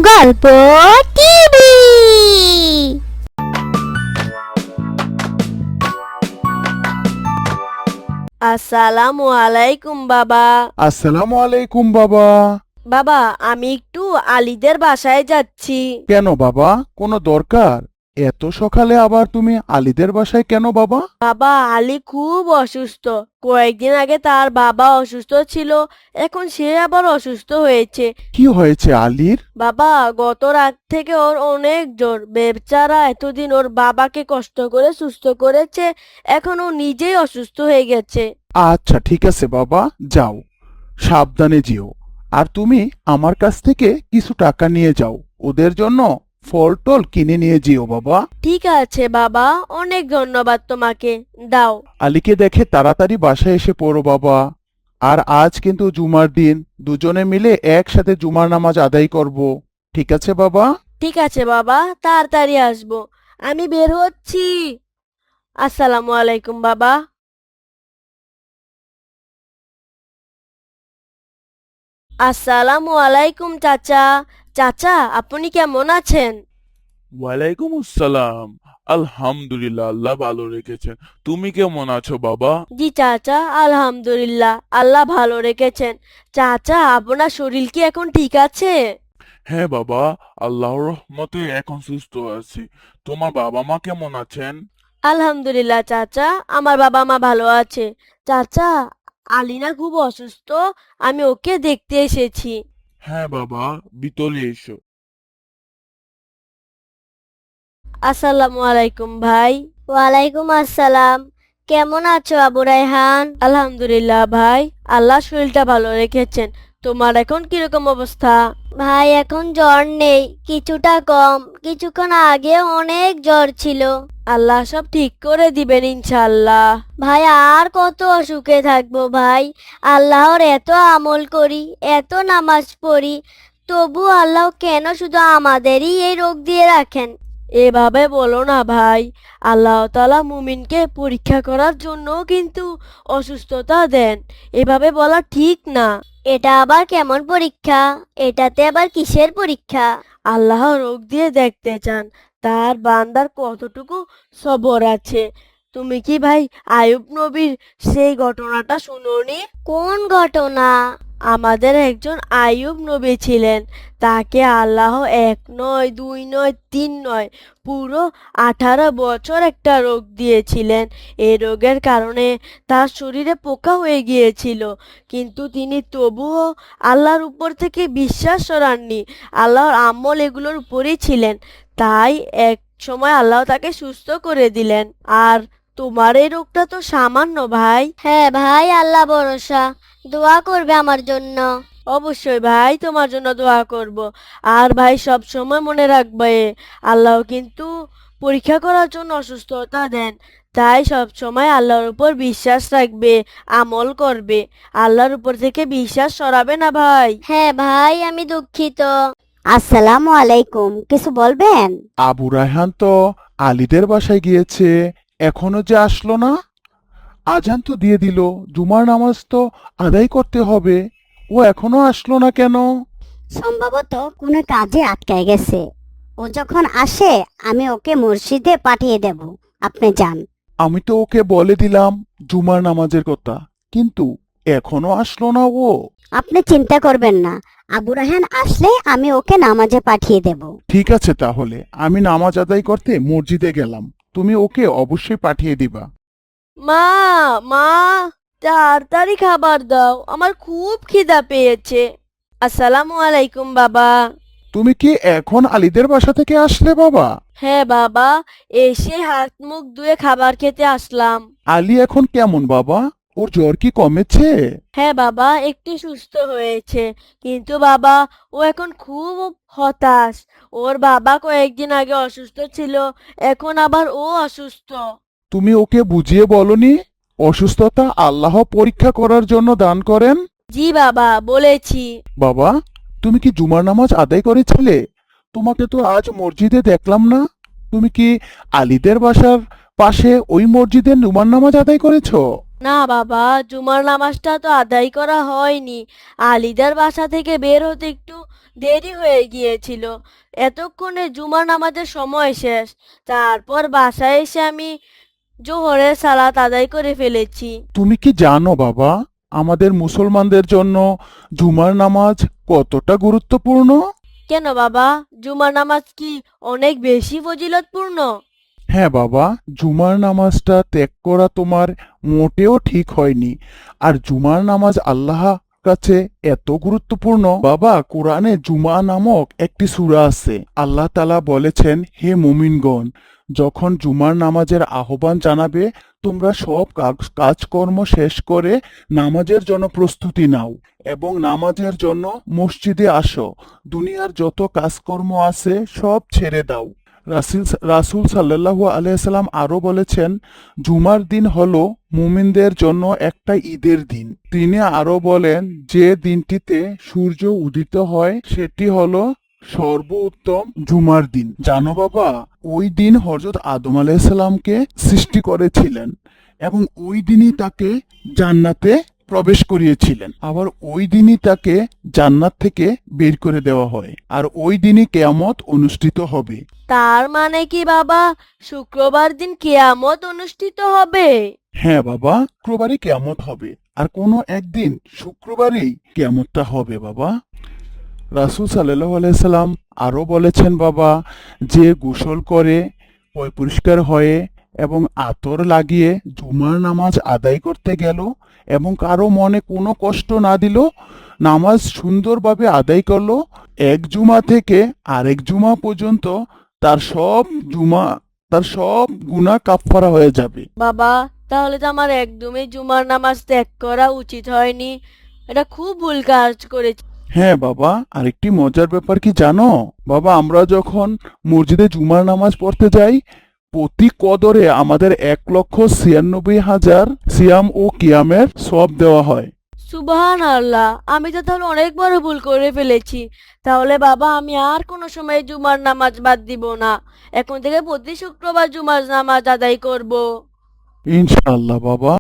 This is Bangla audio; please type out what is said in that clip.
গল্প টিভি। আসসালামু আলাইকুম বাবা। আসসালামু আলাইকুম বাবা। বাবা, আমি একটু আলীদের বাসায় যাচ্ছি। কেন বাবা, কোনো দরকার? এত সকালে আবার তুমি আলীদের বাসায় কেন বাবা? বাবা, আলী খুব অসুস্থ। কয়েকদিন আগে তার বাবা অসুস্থ ছিল, এখন সে আবার অসুস্থ হয়েছে। কি হয়েছে আলীর? বাবা, গত রাত থেকে ওর অনেক জ্বর। বেচারা এতদিন ওর বাবাকে কষ্ট করে সুস্থ করেছে, এখন ও নিজেই অসুস্থ হয়ে গেছে। আচ্ছা ঠিক আছে বাবা, যাও, সাবধানে যেও। আর তুমি আমার কাছ থেকে কিছু টাকা নিয়ে যাও, ওদের জন্য ফল টল কিনে নিয়ে যেও বাবা। ঠিক আছে বাবা, অনেক ধন্যবাদ তোমাকে। দাও। আলীকে দেখে তাড়াতাড়ি বাসায় এসে পড়ো বাবা। আর আজ কিন্তু জুমার দিন, দুজনে মিলে একসাথে জুমার নামাজ আদায় করব। ঠিক আছে বাবা? ঠিক আছে বাবা, তাড়াতাড়ি আসবো। আমি বের হচ্ছি। আসসালামু আলাইকুম বাবা। আসসালামু আলাইকুম চাচা। চাচা, আপনি কেমন আছেন? ওয়ালাইকুম আসসালাম। আলহামদুলিল্লাহ, আল্লাহ ভালো রেখেছেন। তুমি কেমন আছো বাবা? জি চাচা, আলহামদুলিল্লাহ, আল্লাহ ভালো রেখেছেন। চাচা, আপনার শরীর কি এখন ঠিক আছে? হ্যাঁ বাবা, আল্লাহর রহমতে এখন সুস্থ আছি। তোমার বাবা মা কেমন আছেন? আলহামদুলিল্লাহ চাচা, আমার বাবা মা ভালো আছে। চাচা, আলিনা খুব অসুস্থ, আমি ওকে দেখতে এসেছি। হ্যাঁ বাবা, ভিতরে এসো। আসসালামু আলাইকুম ভাই। ওয়ালাইকুম আসসালাম। কেমন আছো আবু রায়হান? আলহামদুলিল্লাহ ভাই, আল্লাহ শরীরটা ভালো রেখেছেন। তোমার এখন কিরকম অবস্থা? ভাই এখন জ্বর নেই, কিছুটা কম। কিছুক্ষণ আগে অনেক জ্বর ছিল। আল্লাহ সব ঠিক করে দিবেন ইনশাআল্লাহ। ভাই আর কত অসুখে থাকবো ভাই? আল্লাহর এত আমল করি, এত নামাজ পড়ি, তবু আল্লাহ কেন শুধু আমাদেরই এই রোগ দিয়ে রাখেন? এভাবে বলো না ভাই, আল্লাহ তাআলা মুমিনকে পরীক্ষা করার জন্য কিন্তু অসুস্থতা দেন। এভাবে বলা ঠিক না। এটা আবার কেমন পরীক্ষা? এটাতে আবার কিসের পরীক্ষা? আল্লাহ রোগ দিয়ে দেখতে চান তার বান্দার কতটুকু সবর আছে। তুমি কি ভাই আয়ুব নবীর সেই ঘটনাটা শুনোনি? কোন ঘটনা? আমাদের একজন আইয়ুব নবী ছিলেন। তাকে আল্লাহ এক নয়, দুই নয়, তিন নয়, পুরো 18 বছর একটা রোগ দিয়েছিলেন। এই রোগের কারণে তার শরীরে পোকা হয়ে গিয়েছিল, কিন্তু তিনি তবুও আল্লাহর উপর থেকে বিশ্বাস সরাননি। আল্লাহর আমল এগুলোর উপরেই ছিলেন। তাই এক সময় আল্লাহ তাকে সুস্থ করে দিলেন। আর তোমার এই রোগটা তো সামান্য ভাই। হ্যাঁ ভাই, আল্লাহ ভরসা। দোয়া করবে আমার জন্য। অবশ্যই ভাই, তোমার জন্য দোয়া করব। আর ভাই, সব সময় মনে রাখবে, আল্লাহ কিন্তু পরীক্ষা করার জন্য অসুস্থতা দেন। তাই সব সময় আল্লাহর উপর বিশ্বাস রাখবে, আমল করবে। আল্লাহর উপর থেকে বিশ্বাস সরাবে না ভাই। হ্যাঁ ভাই, আমি দুঃখিত। আসসালামু আলাইকুম, কিছু বলবেন? আবু রায়হান তো আলীদের বাসায় গিয়েছে, এখনো যে আসলো না। আজান তো দিয়ে দিল, জুমার নামাজ তো আদায় করতে হবে, ও এখনো আসলো না কেন? সম্ভবত কোনো কাজে আটকায় গেছে। ও যখন আসে আমি ওকে মসজিদে পাঠিয়ে দেব, আপনি যান। আমি তো ওকে বলে দিলাম জুমার নামাজের কথা, কিন্তু এখনো আসলো না ও। আপনি চিন্তা করবেন না, আবু রায়হান আসলে আমি ওকে নামাজে পাঠিয়ে দেব। ঠিক আছে, তাহলে আমি নামাজ আদায় করতে মসজিদে গেলাম, তুমি ওকে অবশ্যই পাঠিয়ে দিবা। মা, মা, তাড়াতাড়ি খাবার দাও, আমার খুব খিদা পেয়েছে। আসসালামু আলাইকুম বাবা। তুমি কি এখন আলীদের বাসা থেকে আসলে বাবা? হ্যাঁ বাবা, এসে হাত মুখ ধুয়ে খাবার খেতে আসলাম। আলী এখন কেমন বাবা? ওর জ্বর কি কমেছে? হ্যাঁ বাবা, একটু সুস্থ হয়েছে, কিন্তু বাবা ও এখন খুব হতাশ। ওর বাবা কয়েকদিন আগে অসুস্থ ছিল, এখন আবার ও অসুস্থ। তুমি ওকে বুঝিয়ে বলনি অসুস্থতা আল্লাহ পরীক্ষা করার জন্য দান করেন? জি বাবা, বলেছি। বাবা, তুমি কি জুমার নামাজ আদায় করেছিলে? তোমাকে তো আজ মসজিদে দেখলাম না। তুমি কি আলীদের বাসার পাশে ওই মসজিদে জুমার নামাজ আদায় করেছো? না বাবা, জুমার নামাজটা তো আদায় করা হয়নি। আলিদার বাসা থেকে বের হতে একটু দেরি হয়ে গিয়েছিল। এতক্ষণে জুমার নামাজের সময় শেষ। তারপর বাসায় এসে আমি জোহরের সালাত আদায় করে ফেলেছি। তুমি কি জানো বাবা, আমাদের মুসলমানদের জন্য জুমার নামাজ কতটা গুরুত্বপূর্ণ? কেন বাবা, জুমার নামাজ কি অনেক বেশি ফজিলতপূর্ণ? হ্যাঁ বাবা, জুমার নামাজটা ত্যাগ করা তোমার মোটেও ঠিক হয়নি। আর জুমার নামাজ আল্লাহ কাছে এত গুরুত্বপূর্ণ বাবা, কোরআনে জুমা নামক একটি সূরা আছে। আল্লাহ তাআলা বলেছেন, হে মুমিনগণ, যখন জুমার নামাজের আহ্বান জানাবে তোমরা সব কাজকর্ম শেষ করে নামাজের জন্য প্রস্তুতি নাও এবং নামাজের জন্য মসজিদে আসো। দুনিয়ার যত কাজকর্ম আছে সব ছেড়ে দাও। রাসূল সাল্লাল্লাহু আলাইহি সাল্লাম আরো বলেছেন, জুমার দিন হলো মুমিনদের জন্য একটা ঈদের দিন। তিনি আরো বলেন, যে দিনটিতে সূর্য উদিত হয় সেটি হলো সর্বোত্তম জুমার দিন। জানো বাবা, ওই দিন হযরত আদম আলাইহিস সালামকে সৃষ্টি করেছিলেন এবং ওই দিনই তাকে জান্নাতে প্রবেশ করিয়েছিলেন। আবার ওই দিনই তাকে জান্নাত থেকে বের করে দেওয়া হয়। আর ওই দিনই কিয়ামত অনুষ্ঠিত হবে। তার মানে কি বাবা, শুক্রবার দিন কিয়ামত অনুষ্ঠিত হবে? হ্যাঁ বাবা, শুক্রবারই কিয়ামত হবে। আর কোনো একদিন শুক্রবারেই কিয়ামতটা হবে বাবা। রাসূল সাল্লাল্লাহু আলাইহি সাল্লাম আরো বলেছেন বাবা, যে গোসল করে পরিষ্কার হয়ে এবং আতর লাগিয়ে জুমার নামাজ আদায় করতে গেল এবং কারো মনে কোনো কষ্ট না দিল, নামাজ সুন্দরভাবে আদায় করলো, এক জুমা থেকে আরেক জুমা পর্যন্ত তার সব জুমা তার সব গুনাহ কাফফারা হয়ে যাবে। বাবা, তাহলে তো আমার একদমই জুমার নামাজ ত্যাগ করা উচিত হয়নি। এটা খুব ভুল কাজ করেছি। হ্যাঁ বাবা, আরেকটি মজার ব্যাপার কি জানো বাবা, আমরা যখন মসজিদে জুমার নামাজ পড়তে যাই, প্রতি কদরে আমাদের 1,96,000 সিয়াম ও কিয়ামের সওয়াব দেওয়া হয়। সুবহান আল্লাহ, আমি তো তাহলে অনেক বড় ভুল করে ফেলেছি। তাহলে বাবা, আমি আর কোনো সময় জুমার নামাজ বাদ দিব না। এখন থেকে প্রতি শুক্রবার জুমার নামাজ আদায় করব। ইনশাআল্লাহ বাবা।